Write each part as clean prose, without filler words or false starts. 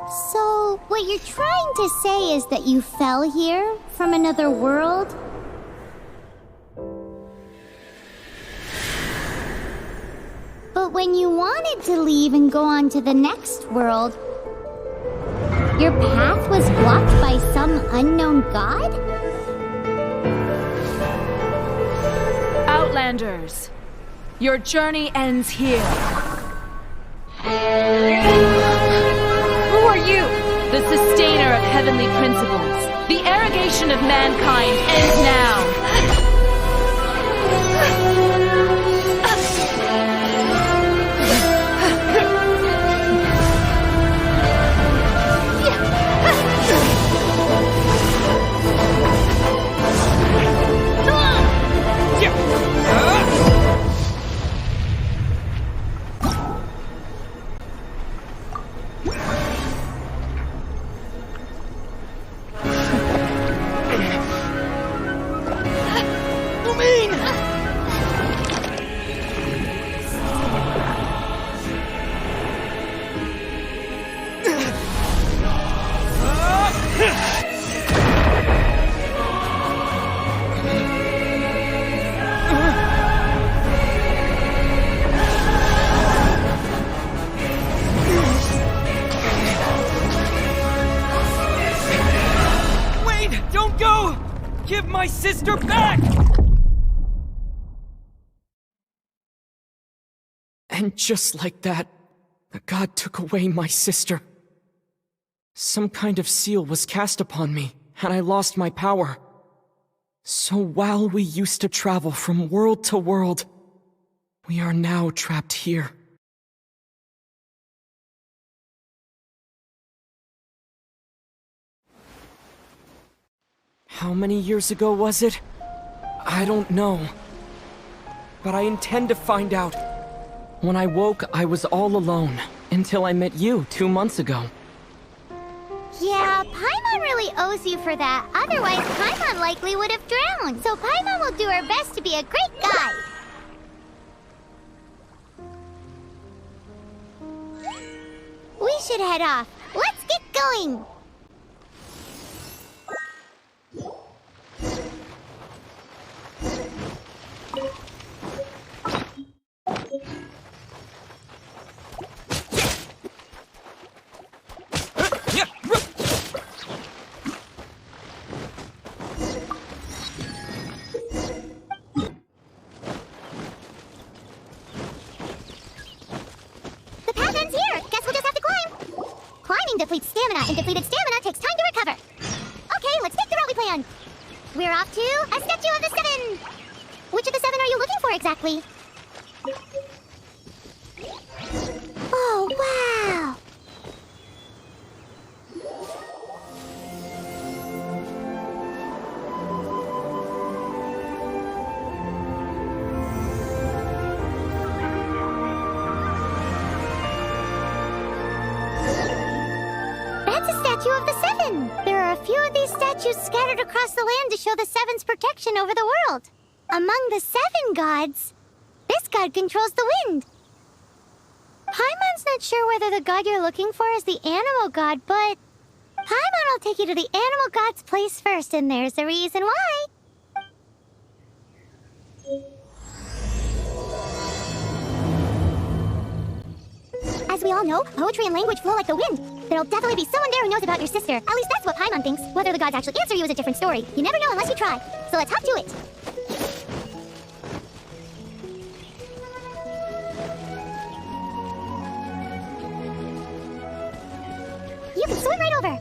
So, what you're trying to say is that you fell here from another world? But when you wanted to leave and go on to the next world, your path was blocked by some unknown god? Outlanders, your journey ends here. Who are you? The sustainer of heavenly principles. The arrogation of mankind ends now. Give my sister back! And just like that, the god took away my sister. Some kind of seal was cast upon me, and I lost my power. So while we used to travel from world to world, we are now trapped here. How many years ago was it? I don't know. But I intend to find out. When I woke, I was all alone, until I met you 2 months ago. Yeah, Paimon really owes you for that. Otherwise, Paimon likely would have drowned. So Paimon will do her best to be a great guide. We should head off. Let's get going! Depletes stamina, and depleted stamina takes time to recover. Okay, let's take the route we planned. We're off to a statue of the 7! Which of the 7 are you looking for exactly? Oh, wow! Of the 7. There are a few of these statues scattered across the land to show the 7's protection over the world. Among the 7 gods, this god controls the wind. Paimon's not sure whether the god you're looking for is the animal god, but Paimon will take you to the animal god's place first, and there's a reason why. As we all know, poetry and language flow like the wind. There'll definitely be someone there who knows about your sister. At least that's what Paimon thinks. Whether the gods actually answer you is a different story. You never know unless you try. So let's hop to it. You can swim right over.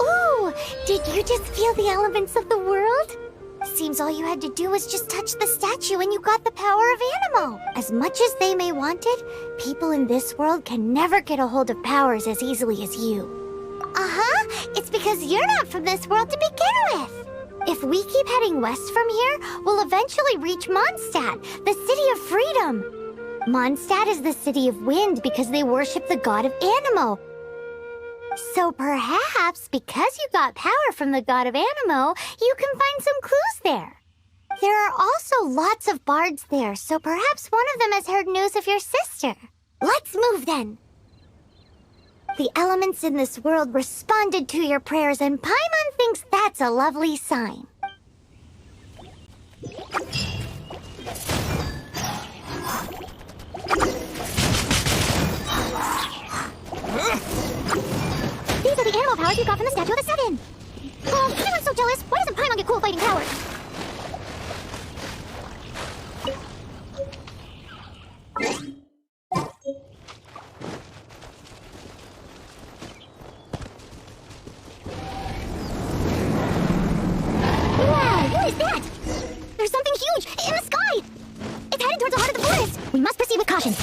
Ooh, did you just feel the elements of the world? seems all you had to do was just touch the statue and you got the power of Animo. As much as they may want it, people in this world can never get a hold of powers as easily as you. Uh-huh. It's because you're not from this world to begin with. If we keep heading west from here, we'll eventually reach Mondstadt, the city of freedom. Mondstadt is the city of wind because they worship the god of Animo. So perhaps, because you got power from the god of Animo, you can find some clues there. There are also lots of bards there, so perhaps one of them has heard news of your sister. Let's move then. The elements in this world responded to your prayers, and Paimon thinks that's a lovely sign. These are the animal powers you got from the Statue of the Seven. Oh, everyone's so jealous. Why doesn't Paimon get cool fighting powers? Wow, what is that? There's something huge in the sky. It's headed towards the heart of the forest. We must proceed with caution.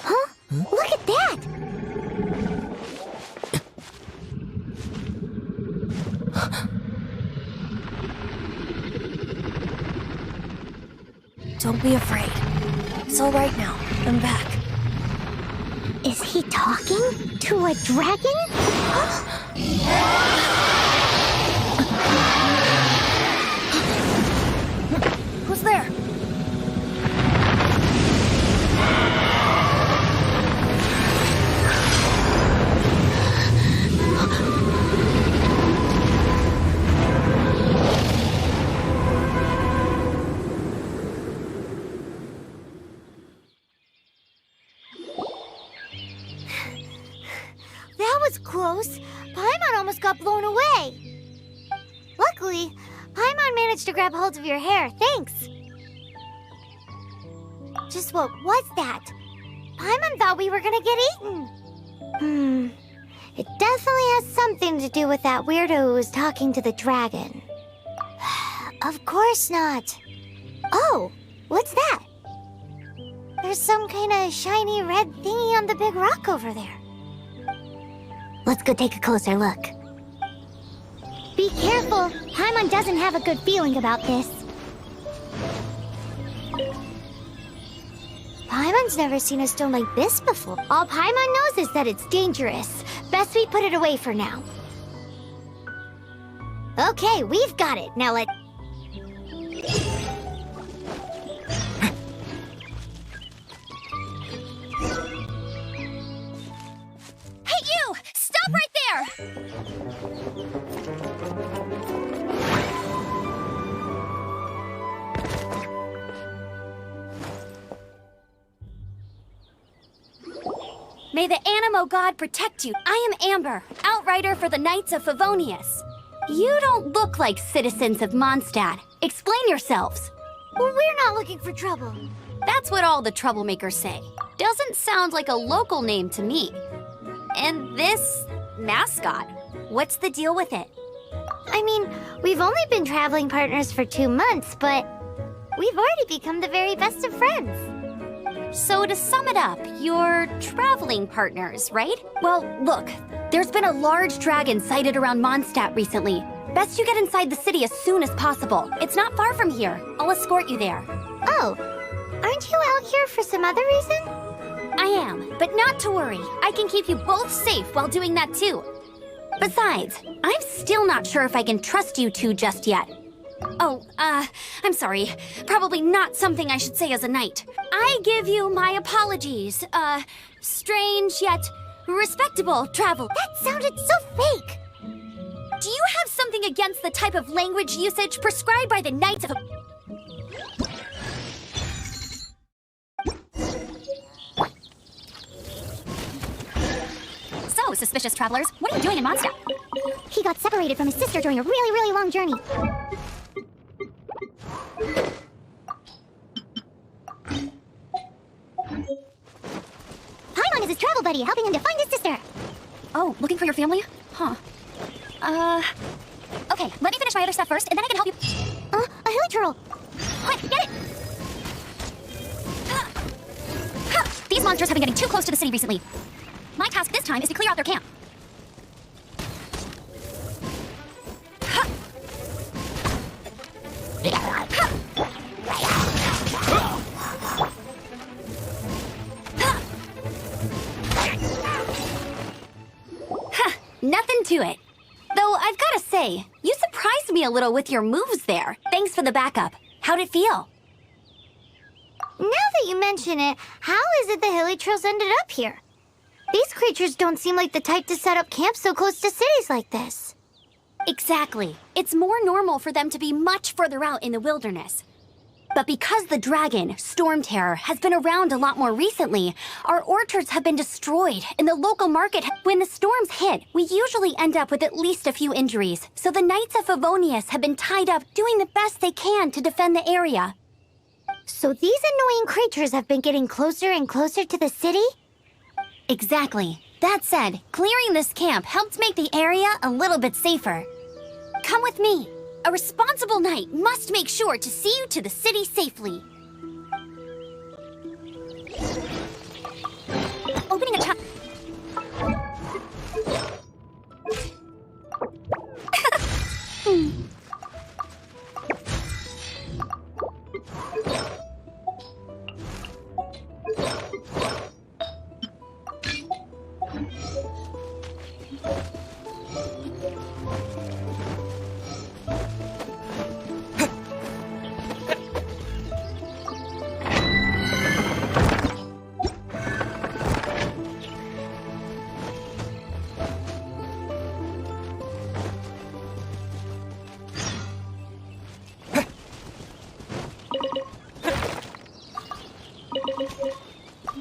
Huh? Look at that! Don't be afraid. It's all right now. I'm back. Is he talking to a dragon? Who's there? That was close. Paimon almost got blown away. Luckily, Paimon managed to grab hold of your hair. Thanks. Just what was that? Paimon thought we were gonna get eaten. It definitely has something to do with that weirdo who was talking to the dragon. Of course not. Oh, what's that? There's some kind of shiny red thingy on the big rock over there. Let's go take a closer look. Be careful. Paimon doesn't have a good feeling about this. Paimon's never seen a stone like this before. All Paimon knows is that it's dangerous. Best we put it away for now. Okay, we've got it. Now let... Hey, you! Stop right there! May the Animo god protect you. I am Amber, outrider for the Knights of Favonius. You don't look like citizens of Mondstadt. Explain yourselves. Well, we're not looking for trouble. That's what all the troublemakers say. Doesn't sound like a local name to me. And this mascot, what's the deal with it? I mean, we've only been traveling partners for 2 months, but we've already become the very best of friends. So to sum it up, you're traveling partners, right? Well, look, there's been a large dragon sighted around Mondstadt recently. Best you get inside the city as soon as possible. It's not far from here. I'll escort you there. Oh, aren't you out here for some other reason? I am, but not to worry. I can keep you both safe while doing that too. Besides, I'm still not sure if I can trust you two just yet. Oh, I'm sorry. Probably not something I should say as a knight. I give you my apologies. Strange yet respectable travel. That sounded so fake. Do you have something against the type of language usage prescribed by the Knights of... suspicious, travelers. What are you doing in Mondstadt? He got separated from his sister during a really, really long journey. Paimon is his travel buddy, helping him to find his sister. Oh, looking for your family? Huh. Okay, let me finish my other stuff first, and then I can help you. A hilichurl. Quick, get it! These monsters have been getting too close to the city recently. My task this time is to clear out their camp. Nothing to it. Though I've gotta say, you surprised me a little with your moves there. Thanks for the backup. How'd it feel? Now that you mention it, how is it the hilichurls ended up here? These creatures don't seem like the type to set up camp so close to cities like this. Exactly. It's more normal for them to be much further out in the wilderness. But because the dragon, Storm Terror, has been around a lot more recently, our orchards have been destroyed, and the local market... When the storms hit, we usually end up with at least a few injuries, so the Knights of Favonius have been tied up doing the best they can to defend the area. So these annoying creatures have been getting closer and closer to the city? Exactly. That said, clearing this camp helped make the area a little bit safer. Come with me. A responsible knight must make sure to see you to the city safely. Opening a chapter.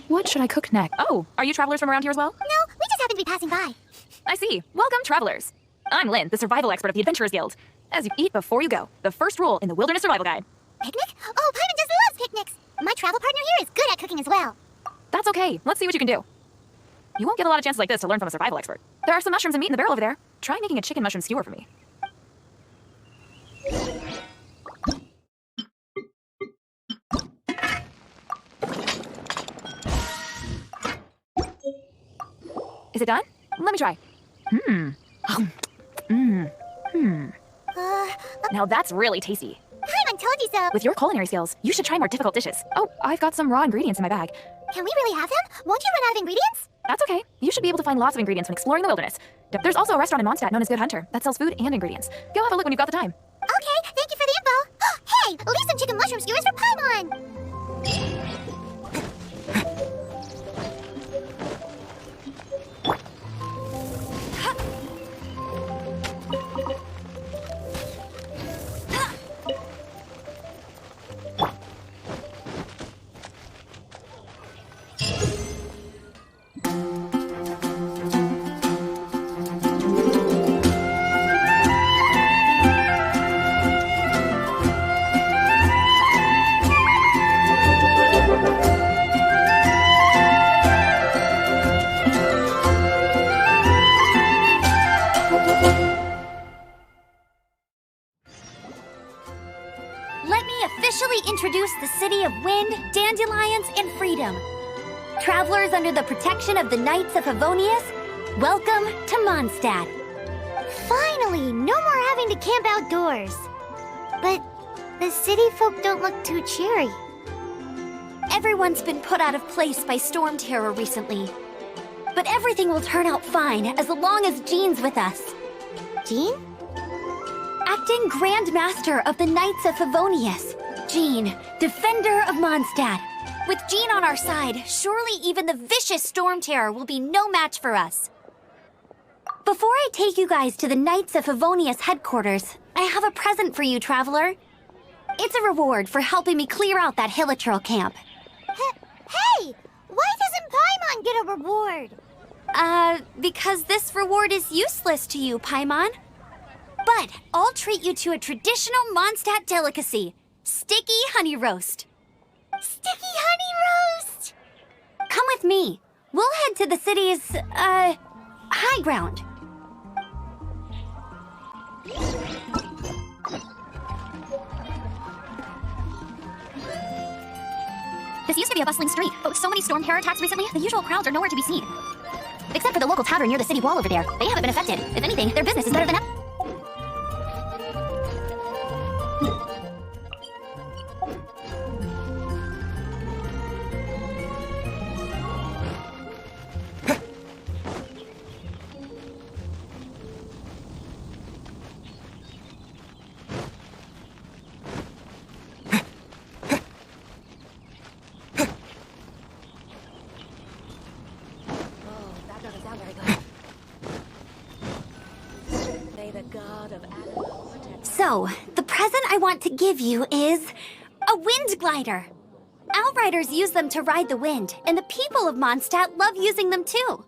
What should I cook next? Oh, are you travelers from around here as well? No, we just happen to be passing by. I see. Welcome, travelers. I'm Lynn, the survival expert of the Adventurers Guild. As you eat before you go, the first rule in the Wilderness Survival Guide. Picnic? Oh, Paimon just loves picnics. My travel partner here is good at cooking as well. That's okay. Let's see what you can do. You won't get a lot of chances like this to learn from a survival expert. There are some mushrooms and meat in the barrel over there. Try making a chicken mushroom skewer for me. Is it done? Let me try. Now that's really tasty. Paimon told you so. With your culinary skills, you should try more difficult dishes. Oh, I've got some raw ingredients in my bag. Can we really have them? Won't you run out of ingredients? That's okay. You should be able to find lots of ingredients when exploring the wilderness. There's also a restaurant in Mondstadt known as Good Hunter that sells food and ingredients. Go have a look when you've got the time. Okay, thank you for the info. Hey, leave some chicken mushroom skewers for Paimon. Let me officially introduce the city of wind, dandelions, and freedom. Travelers under the protection of the Knights of Favonius, welcome to Mondstadt. Finally, no more having to camp outdoors. But the city folk don't look too cheery. Everyone's been put out of place by storm terror recently. But everything will turn out fine as long as Jean's with us. Jean? Acting Grand Master of the Knights of Favonius, Jean, Defender of Mondstadt. With Jean on our side, surely even the vicious storm terror will be no match for us. Before I take you guys to the Knights of Favonius headquarters, I have a present for you, traveler. It's a reward for helping me clear out that hilichurl camp. Hey! Why doesn't Paimon get a reward? Because this reward is useless to you, Paimon. But I'll treat you to a traditional Mondstadt delicacy, sticky honey roast. Sticky honey roast! Come with me. We'll head to the city's, high ground. This used to be a bustling street, but with so many storm terror attacks recently, the usual crowds are nowhere to be seen. Except for the local tavern near the city wall over there. They haven't been affected. If anything, their business is better than ever. So, the present I want to give you is a wind glider. Outriders use them to ride the wind, and the people of Mondstadt love using them too.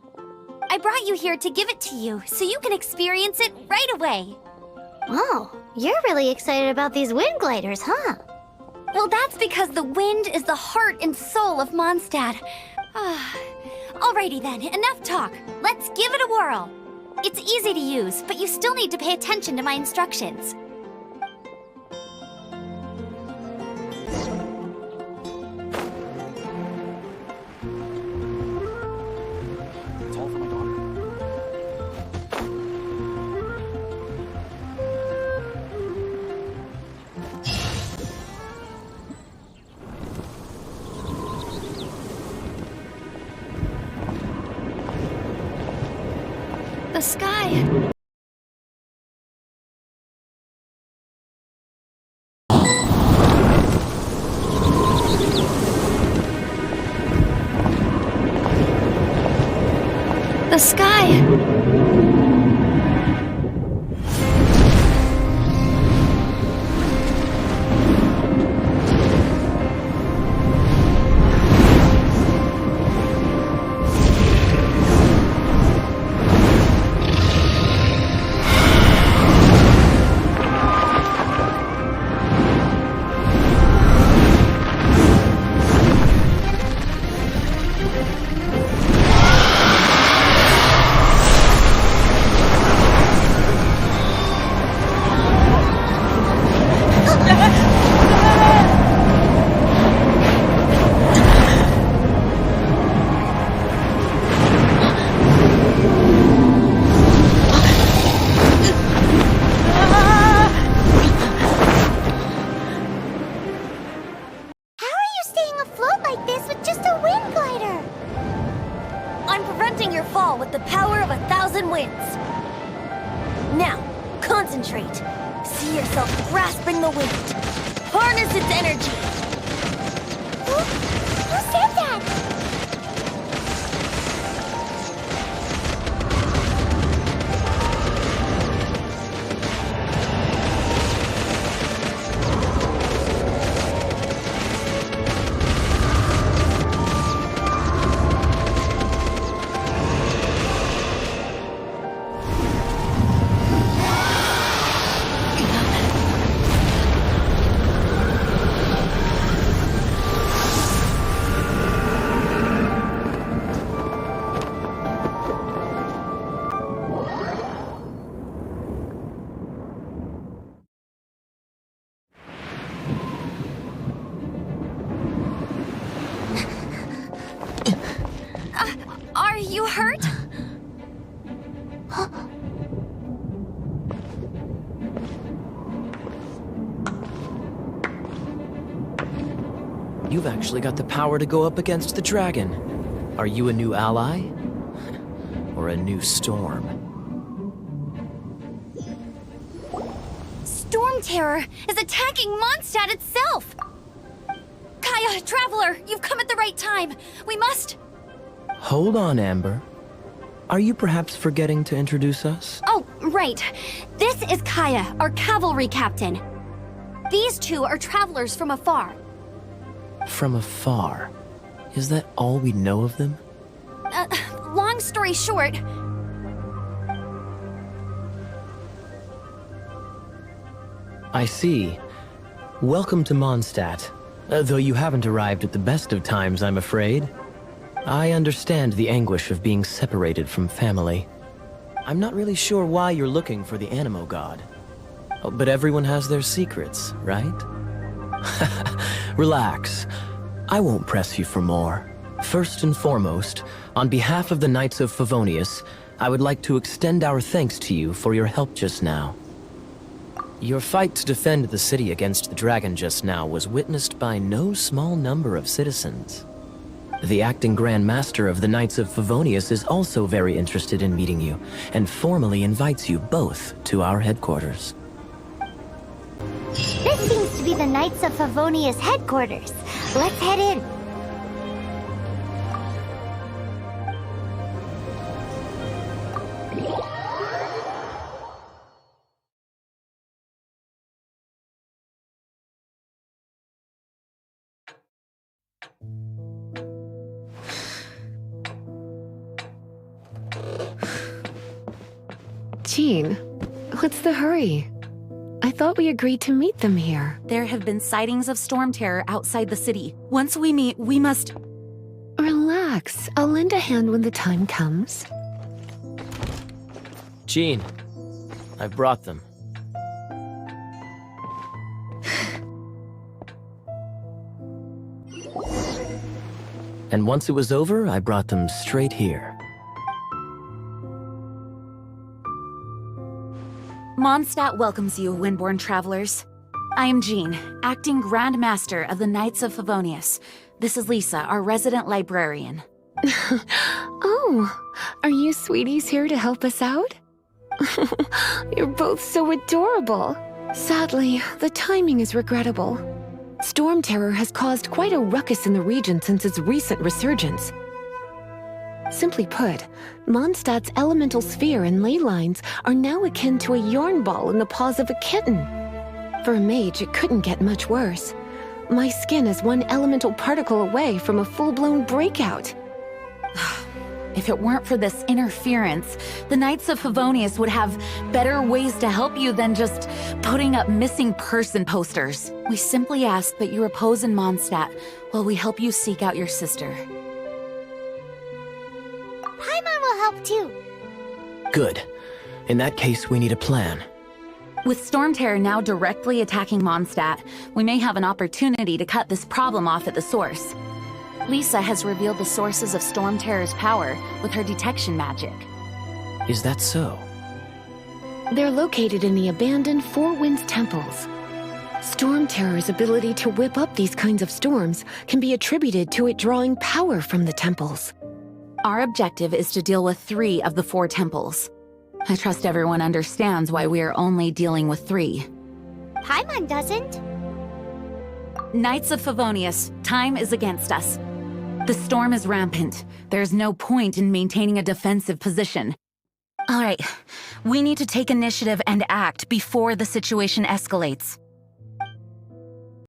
I brought you here to give it to you, so you can experience it right away. Oh, you're really excited about these wind gliders, huh? Well, that's because the wind is the heart and soul of Mondstadt. Alrighty then, enough talk. Let's give it a whirl. It's easy to use, but you still need to pay attention to my instructions. It's all for my daughter. The sky. The sky. How are you staying afloat like this with just a wind glider? I'm preventing your fall with the power of 1,000 winds. Now, concentrate. See yourself grasping the wind. Harness its energy. Who said that? Are you hurt? You've actually got the power to go up against the dragon. Are you a new ally? Or a new storm? Storm Terror is attacking Mondstadt itself! Kaya, Traveler, you've come at the right time. We must... Hold on, Amber. Are you perhaps forgetting to introduce us? Oh, right. This is Kaya, our cavalry captain. These two are travelers from afar. From afar. Is that all we know of them? Long story short... I see. Welcome to Mondstadt. Though you haven't arrived at the best of times, I'm afraid. I understand the anguish of being separated from family. I'm not really sure why you're looking for the Animo God. Oh, but everyone has their secrets, right? Relax. I won't press you for more. First and foremost, on behalf of the Knights of Favonius, I would like to extend our thanks to you for your help just now. Your fight to defend the city against the dragon just now was witnessed by no small number of citizens. The acting Grand Master of the Knights of Favonius is also very interested in meeting you, and formally invites you both to our headquarters. This seems to be the Knights of Favonius headquarters. Let's head in. Jean, what's the hurry? I thought we agreed to meet them here. There have been sightings of storm terror outside the city. Once we meet, we must... Relax. I'll lend a hand when the time comes. Jean, I've brought them. And once it was over, I brought them straight here. Mondstadt welcomes you, Windborn travelers. I am Jean, acting Grand Master of the Knights of Favonius. This is Lisa, our resident librarian. Oh, are you sweeties here to help us out? You're both so adorable. Sadly, the timing is regrettable. Storm terror has caused quite a ruckus in the region since its recent resurgence. Simply put, Mondstadt's elemental sphere and ley lines are now akin to a yarn ball in the paws of a kitten. For a mage, it couldn't get much worse. My skin is one elemental particle away from a full-blown breakout. If it weren't for this interference, the Knights of Favonius would have better ways to help you than just putting up missing person posters. We simply ask that you repose in Mondstadt while we help you seek out your sister. Paimon will help too. Good. In that case, we need a plan. With Storm Terror now directly attacking Mondstadt, we may have an opportunity to cut this problem off at the source. Lisa has revealed the sources of Storm Terror's power with her detection magic. Is that so? They're located in the abandoned Four Winds temples. Storm Terror's ability to whip up these kinds of storms can be attributed to it drawing power from the temples. Our objective is to deal with 3 of the 4 temples. I trust everyone understands why we are only dealing with 3. Paimon doesn't. Knights of Favonius, time is against us. The storm is rampant. There's no point in maintaining a defensive position. All right, we need to take initiative and act before the situation escalates.